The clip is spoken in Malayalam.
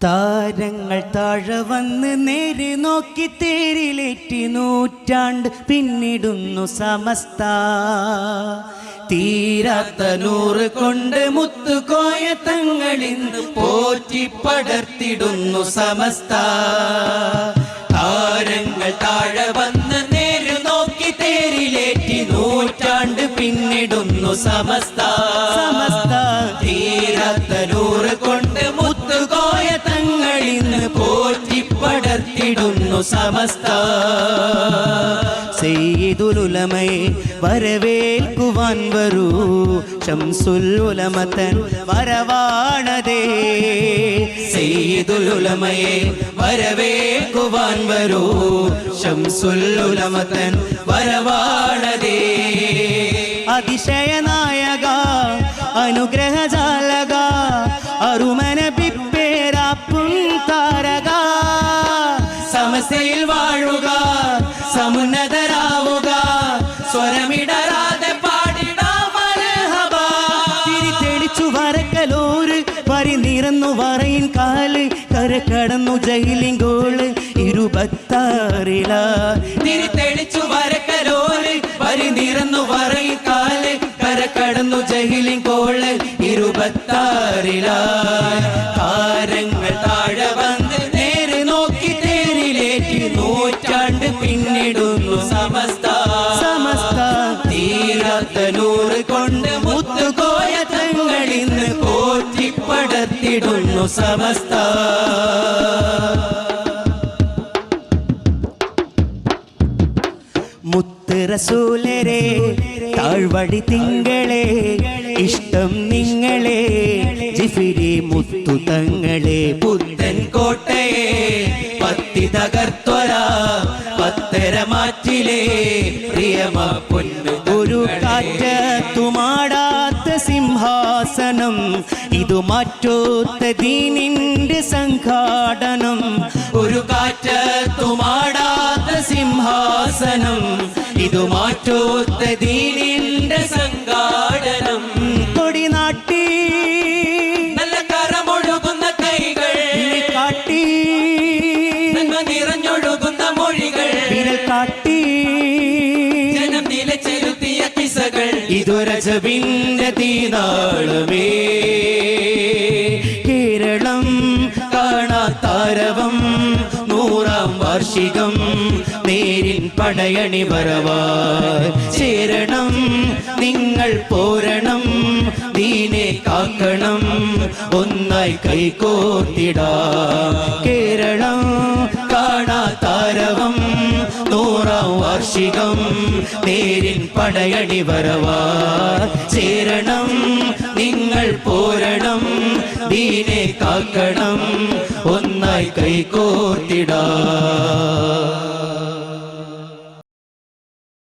താരങ്ങൾ താഴെ വന്ന് നേരെ നോക്കി തേരിലേറ്റി നൂറ്റാണ്ട് പിന്നിടുന്നു സമസ്ത. തീരാത്ത നൂറ് കൊണ്ട് മുത്തുകോയ തങ്ങളിന്ന് പോറ്റി പടർത്തിടുന്നു സമസ്ത. താരങ്ങൾ താഴെ വന്ന് നേരെ നോക്കി തേരിലേറ്റി നൂറ്റാണ്ട് പിന്നിടുന്നു സമസ്ത. തീരാത്ത നൂറ് കൊണ്ട് മുത്തുകോയ തങ്ങളിന്ന് പോറ്റി പടർത്തിടുന്നു സമസ്ത. സയ്യിദുൽ ഉലമയെ വരവേൽക്കുവാൻ വരൂ, ശംസുൽ ഉലമതൻ വരവാണതേ. സയ്യിദുൽ ഉലമയെ വരവേൽക്കുവാൻ വരൂ, ശംസുൽ ഉലമതൻ വരവാണതേ. അതിശയനായക അനുഗ്രഹജാലക അരുമന ബിപ്പേരാപ്പും താരക. സമസ്തയിൽ വാഴുക, സമുന്നതരാവുക, സ്വരമിടരാതെ പാടിടാം മർഹബ. തിരിതെളിച്ചു വരക്കലോര് വരി നിറന്നു വറയിൻ കാല്, കരക്കടന്നു ജയിലിങ്കോള് 26 തിരിതെളിച്ചു വരക്കലോര് വരി നിറന്നു വറയിൻ കാല്, കരക്കടന്നു ജയിലിങ്കോള് 26. താരങ്ങൾ താഴെ വന്ന് നേരെ നോക്കി തേരിലേറ്റി നൂറ്റാണ്ട് പിന്നിടുന്നു സമസ്ത. തീരാത്ത നൂറ് കൊണ്ട് മുത്തുകോയ തങ്ങളിന്ന് പോറ്റി പടർത്തിടുന്നു സമസ്ത. മുത്ത് റസൂലരെ താഴ്വടി തിങ്കളെ, ഇഷ്ടം നിങ്ങളെ ജിഫിരി മുത്തു തങ്ങളെ. പുത്തൻ കോട്ടയെ പത്തി തകർത്തൊര പത്തര മാറ്റിലെ പ്രിയമ പൊന്നു. ഒരു കാറ്റത്തുമാടാത്ത സിംഹാസനം, ഇതു മാറ്റോത്ത ദീനിന്റെ സംഘാടനം. ഒരു കാറ്റത്തുമാടാത്ത സിംഹാസനം, ഇതു മാറ്റോത്ത ദീനിന്റെ സംഘാടനം. കൊടിനാട്ടി നല്ല കരമൊഴുകുന്ന കൈകൾ കാട്ടി, നന്മ നിറഞ്ഞൊഴുകുന്ന മൊഴികൾ കാട്ടി, ജനം നിലച്ചിരുത്തിയ കിസകൾ. ഇതൊരജബിന്റെ തീനാളമേ, കേരളം കാണാത്താരവം 100ാം വാർഷികം നേരിൻ പടയണി വരവായി ചേരണം. നിങ്ങൾ പോരണം, ദീനെ കാക്കണം, ഒന്നായി കൈകോർത്തിടാം. കേരളം കാണാത്താരവം 100ാം വാർഷികം നേരിൻ പടയണി വരവായി ചേരണം. നിങ്ങൾ പോരണം, ദീനെ കാക്കണം, ഒന്നായി കൈകോർത്തിടാം.